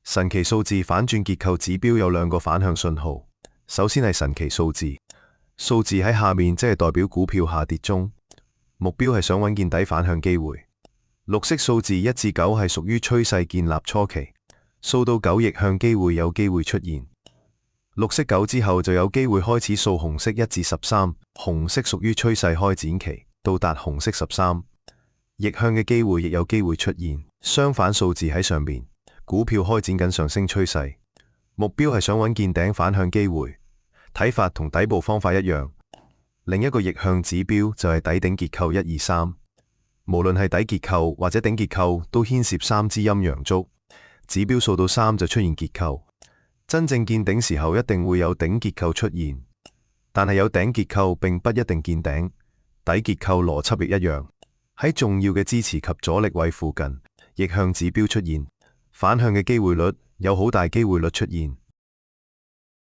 神奇數字反轉結構指標有兩個反向信號，首先係神奇數字，數字喺下面即係代表股票下跌中，目標係想揾見底反向機會。綠色數字1至9係屬於趨勢建立初期，掃到9逆向機會有機會出現。綠色9之後就有機會開始掃紅色1至13，紅色屬於趨勢開展期，到達紅色13，逆向嘅機會亦有機會出現。相反數字喺上面，股票開展緊上升趨勢，目標係想揾見頂反向機會，睇法同底部方法一樣。另一個逆向指標就係底頂結構1、2、3，無論係底結構或者頂結構都牽涉3支陰陽燭，指標掃到3就出現結構。真正見頂時候一定會有頂結構出現，但係有頂結構並不一定見頂，底結構邏輯亦一樣。喺重要嘅支持及阻力位附近，逆向指標出現，反向嘅機會率有好大機會率出現。